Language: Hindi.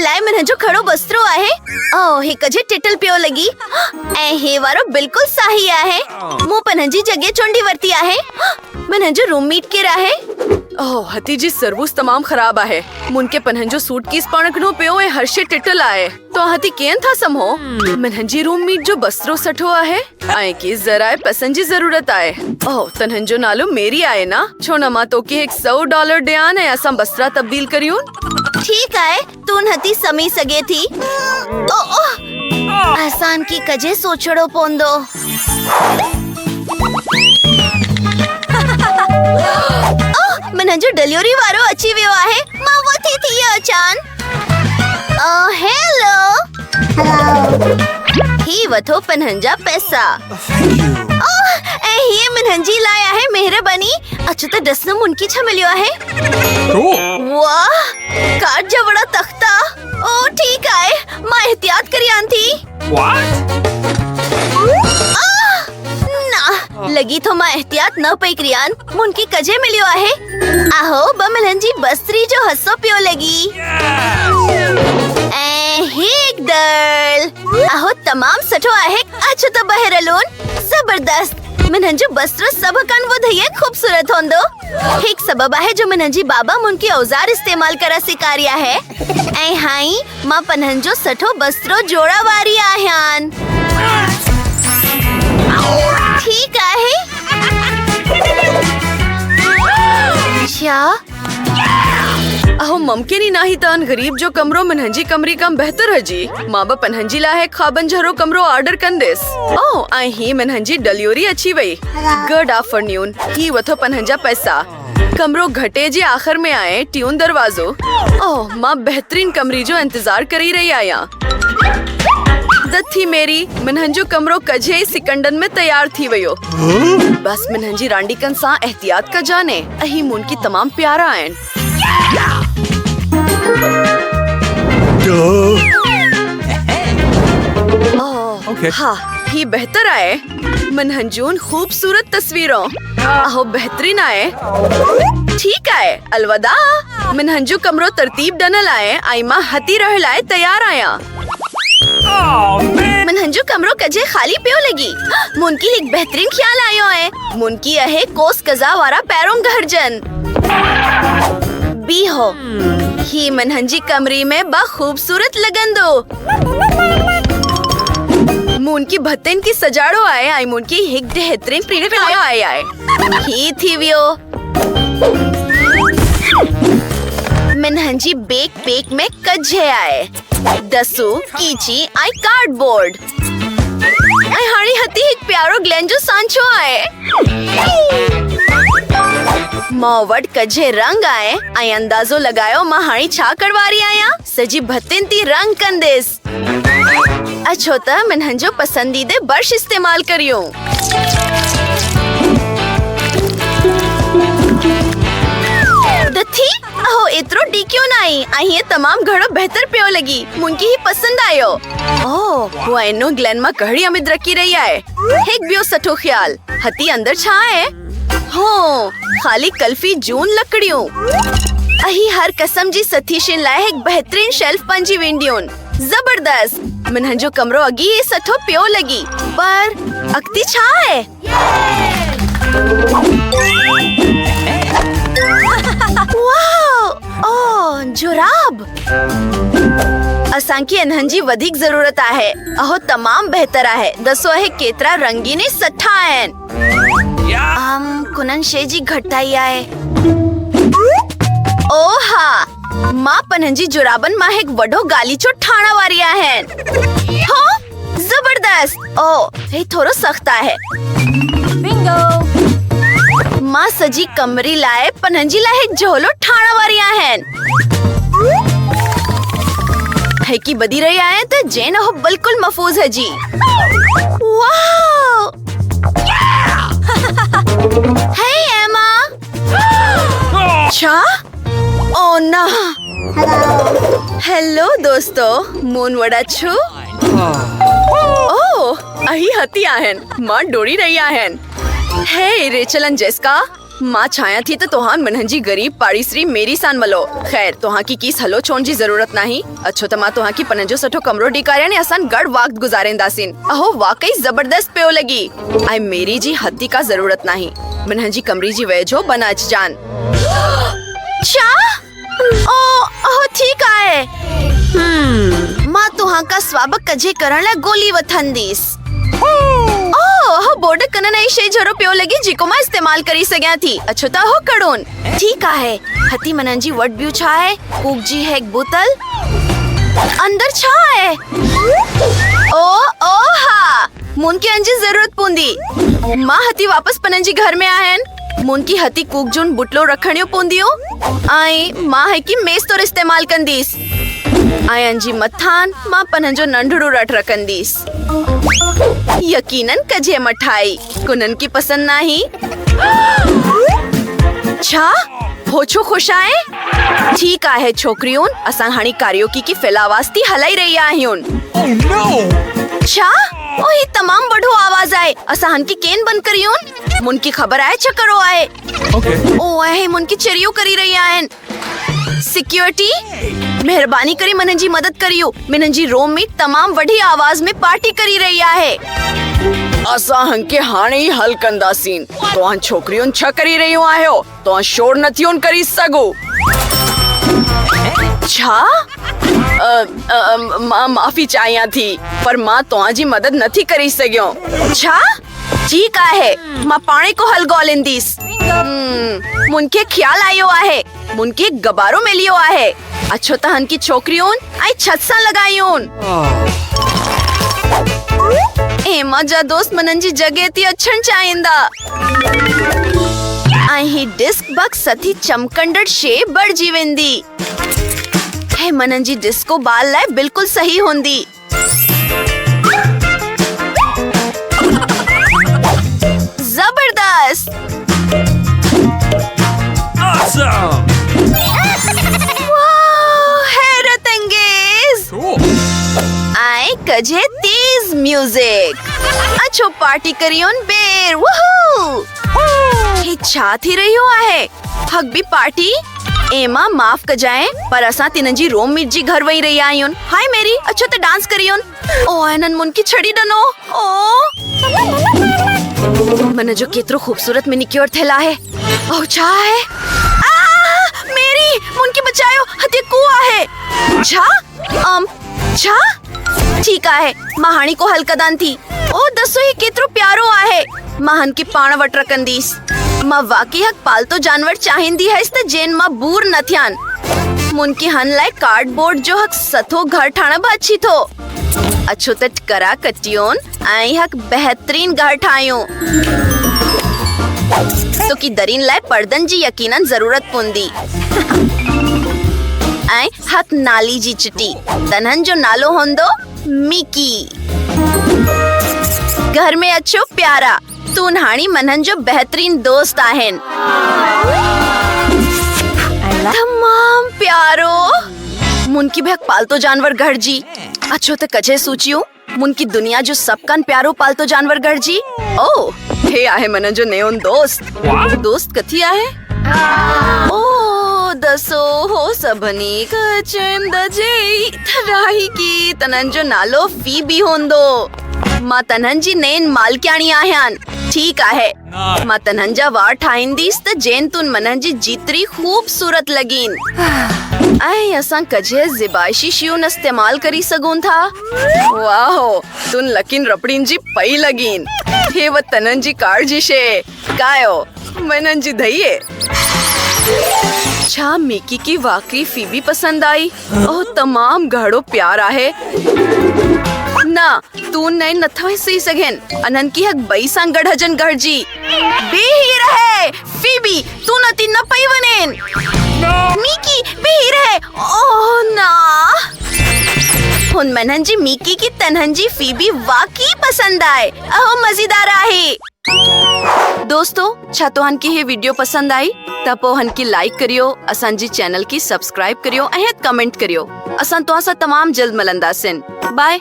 लाइ मुंहिंजो खड़ो बस्तरो आहे। ओ हिक जे टिटल पियो लगी ऐं हे वारो बिल्कुल सही आहे। मूं पंहिंजी जगह चुंडी वरती आहे। मुंहिंजो रूममेट केर आहे? ओह हती जी सर्वुस तमाम खराब आहे। मुनके पंहिंजो सूटकेस पाणकणो पियो ऐं हर शइ टिटल आहे। तो हती कीअं था संभो? मुंहिंजी रूममेट जो बस्तरो सठो आहे ऐं की ज़रा पैसनि जी ज़रूरत आहे। ओह तन्हनि जो नालो मेरी आहे ना? छो न मां तोखे $100 ॾियां ऐं असां बस्तरा तब्दील करियूं। ठीक आहे, तू नथी समी सघे थी। असां की कजे सोचणो पवंदो। मुंहिंजो डिलीवरी वारो अची वियो आहे। मां वठी थी अचान। हेलो ही वठो 50 पैसा। ऐं हीअ मुंहिंजी लाइ आहे। महिरबानी अचो त ॾिसो मुनकी छा मिलियो आहे। वाह काठ जा वड़ा तख्ता। ओ ठीक आहे, मां एहतियात करी आन थी। लगी तो मां एहतियात न पई करियान। मुनकी कजे मिलियो आहे। आहो बमलंजी बस्तरी जो हसो पियो लगी। ऐं हिक दल आहो तमाम सठो आहे। अच्छो त बहिर हलोन। जबरदस्त मुंहिंजो बस्तरो सभ कान वधीक खूबसूरत होंदो। हिक सबब आहे जो मुंहिंजी बाबा मुनकी औजार इस्तेमाल करा सेखारिया है। ऐं हाई मां पंहिंजो सठो बस्तरो जोड़ा वारी आहियान। ठीक आहे। छा अहो मुमकिन ही नाही त गरीब जो कमरो मुंहिंजी कमरी कम बेहतर हजी। मां बि पंहिंजी लाइ ख़्वाबनि जहिड़ो कमरो ऑर्डर कंदसि। ओ ऐं ही मुंहिंजी डिलीवरी अची वई। Good afternoon. ही वठो 50 पैसा। कमरो घटे जे आख़िर में आहे। ट्यून दरवाज़ो। ओह मां बेहतरीन कमरी जो इंतजार करी रही आहियां। थी मेरी मुंहिंजो कमरो कजे सिकंडन में तैयार थी वियो। बस मुंहिंजी रांडीकन सां एहतियात कजाने। अही मुनकी तमाम प्यारा आहिनि। हाँ ही बेहतर आहे। मुंहिंजूं खूबसूरत तस्वीरों। आहो बेहतरीन आहे। ठीक आहे अलविदा। मुंहिंजो कमरो तरतीब ॾिनल आहे ऐं मां हती रहण लाइ तैयार आहियां। मुंहिंजो कमरो कजे खाली पियो लगी। मुनकी एक बेहतरीन ख्याल आयो है। मुनकी आहे कोस कज़ा वारा पैरों घरजन। बी हो ही मुंहिंजी कमरी में बा खूबसूरत लगंदो। मुनकी भत्तन की सजाड़ो आए आई। मुनकी एक बेहतरीन प्रिंट आयो आए ही थी वियो। मुंहिंजी बैकपैक में कजे आए। दसू कीची आई कार्डबोर्ड। ऐं हाणे हती एक प्यारो ग्लेन जो सांचो आहे। मां वटि कजे रंग आहे ऐं अंदाज़ो लगायो मां हाणे छा करवारी आहियां। सजी भत्तिन थी रंग कंदसि। अच्छो त मुंहिंजो पसंदीदे ब्रश इस्तेमाल करियो। दथी अहो एतिरो टीकियो नाई ऐं हीअ तमाम घणो बेहतर पियो लगी। मुनकी ही पसंद आयो। ओह वो एनो ग्लेन मां कहिड़ी उम्मीद रखी रही आहे। हिक ॿियो सठो ख्याल। हती अंदर छा आहे? हो खाली कल्फी जून लकड़ियूं। अही हर किस्म जी सथीशिन लाइ एक बेहतरीन शेल्फ पंजी वेंदियूं। जबरदस्त मुंहिंजो कमरो अगी ही सठो पियो लगी। पर अक्ति छा आहे? ओह जुराब। असांखे इन्हनि जी वधीक ज़रूरत आहे। अहो तमाम बेहतर आहे। दसो आहे केतिरा रंगीन सठा आहिनि। कुनन शे जी घटाई आहे। ओ हा मां पंहिंजी जुराबन मां एक वडो गालीचो ठाणा वारी आहिनि। हो जबरदस्त। ओ हे थोरो सख्त आहे। बिंगो मां सजी कमरी लाइ पंहिंजी लाइ एक झोलो ठाणा वारी आहिनि। हेकी बदी रही आहे त जेन हो बिल्कुल महफूज है जी। वाओ हे एमा। छा? ओ ना। हेलो दोस्तों मून वड़ा छु। ओह अही हती आहिनि। मां डोड़ी रही आहिनि। हे रेचल एंड जेसिका माँ छाया थी तो तोहान मनहंजी गरीब पाड़ीसरी मेरी सान मलो। खैर तोहा की किस हलो छोन जी जरूरत नहीं। अच्छो तो माँ तोहा की पनंजो सठो कमरो डिकारिया ने आसान गढ़ वक्त गुजारेंदासीन। अहो वाकई जबरदस्त पेयो लगी। आई मेरी जी हत्ती का जरूरत नहीं। मनहंजी कमरी जी वेजो बनाच जान। चा ओ ठीक आहे। माँ तोहा का स्वागत कजे करण ला गोली वथंदीस। बोर्ड कनन आई शे जरो पियो लगी जिको मां इस्तेमाल करी सग्या थी। अच्छो ता हो कड़ोन ठीक आहे। हती मनंजी वट ब्यू छा है। कूक जी है एक बोतल अंदर छा है। ओ हा मुन की अंजी जरूरत पूंदी। मां हती वापस पनंजी घर में आहन। मुन की हती कूक जोन बुटलो रखणियो पूंदियो। आई मां है की मेस तोर इस्तेमाल कंदीस। आई अंजी मथान मां पनंजो नंढड़ो रट रखंदीस। यकीनन कजे मठाई कुनन की पसंद नहीं। छा होछो खुश आए। ठीक आहे छोकरियों असां हाणी कारियोकी की फिलावास्ती हलाई रही आहियूं। छा ओ ही तमाम बढ़ो आवाज आए। असां हन की केन बंद करियूं। मुन की खबर आए चकरो आए। ओ आहे मुन की चरियो करी रही आहिन। सिक्योरिटी मेहरबानी करी मनंजी मदद करियो। मनंजी रोम में तमाम वडी आवाज में पार्टी करी रही आहे। असां हंके हाणे ही हल कंदासीन। तोहां छोकरियों छा करी रहियो आहियो। तोहां शोर नथियों करी सगो। छा मां माफी चाहियां थी पर मां तोहां जी मदद नथी करी सघियो। छा ठीक आहे मां पाणे को हल गोलिंदीस। मुनके ख्याल आयो आहे। मुनके गबारो मिलियो आहे। अच्छो त हन की छोकरियों आई छत सा लगायूं। एमा जा दोस्त मनंजी जगह थी अच्छन चाहिंदा। आई ही डिस्क बक्स सथी चमकंडड़ शे बड़ जीवेंदी। हे मनंजी डिस्को बाल लाए बिल्कुल सही होंदी। जबरदस्त। Awesome! हैरत अंगेज। आई कजे तेज म्यूजिक। अच्छो पार्टी करियोन बेर। वूहू ही छा थी रहियो आहे। हक भी पार्टी एमा माफ कजाए पर असां तिनजी रोम मिर्जी घर वही रही आयूं। हाय मेरी अच्छो ते डांस करियोन। ओ एनन मुन की छड़ी डनो। ओ मन जो केतरो खूबसूरत मिनिक्योर थेला है। ओ छा है। मेरी मुन की बचायो हते कुआ है। छा ठीक आहे महाणी को हलकदान थी। ओ दसो ही केतरो प्यारो आहे। महन की पाण वट रखंदीस। मां वाकई हक पालतो जानवर चाहिंदी है त जेन मां बूर न थियान। मुन की हन लाए कार्डबोर्ड जो हक सथो घर ठाणा बि अच्छी थो। अच्छो त करा कटियोन आई हक बेहतरीन घर ठायो। तो की दरीन लाए पर्दन जी यकीनन जरूरत पुंदी। आई हक नाली जी चिटी तनहन जो नालो होंदो मिकी। घर में अच्छो प्यारा तू हाणी मनहन जो बेहतरीन दोस्त आहन। तमाम प्यारो मुन की भी पालतो जानवर घर जी। अच्छो तो कजे सूचियो मुन की दुनिया जो सबकन प्यारो पालतो जानवर घर जी। ओ हे आहे मन जो नेउन दोस्त कथी आहे। ओ दसो हो सबनी कचंद जे थराही की तनन जो नालो फीबी होंदो। मां तनहन जी नेन मालकियाणी आहियान। ठीक आहे मां तनहन जा वार ठाहींदीस त जेन तुन मनन जी जितरी खूबसूरत लगिन। ऐं असां कजे ज़िबाइशी शयूं इस्तेमाल करी सघूं था। वाहो तुन लकिन रपड़ीन जी पई लगिन। हे व तनन जी कार जी शे कायो मनन जी धइए। छा मिकी की वाकई फीबी पसंद आई। ओह तमाम घड़ो प्यार आहे। ना तू नहीं नथा सही सघेन अनन की हक बई सां गढ़जन गढ़जी। बेही रहे फीबी तू नती न पई वनेन। मिकी बेही रहे। ओह ना हुन मनन जी मिकी की तनहन जी फीबी वाकई पसंद आए। अहो मजेदार आहे। दोस्तों छा तोहन की ये वीडियो पसंद आई त पोइ हन की लाइक करियो, असांजी चैनल की सब्सक्राइब करियो ऐं कमेंट करियो। असां तव्हां सां तमाम जल्द मिलंदासीं। बाय।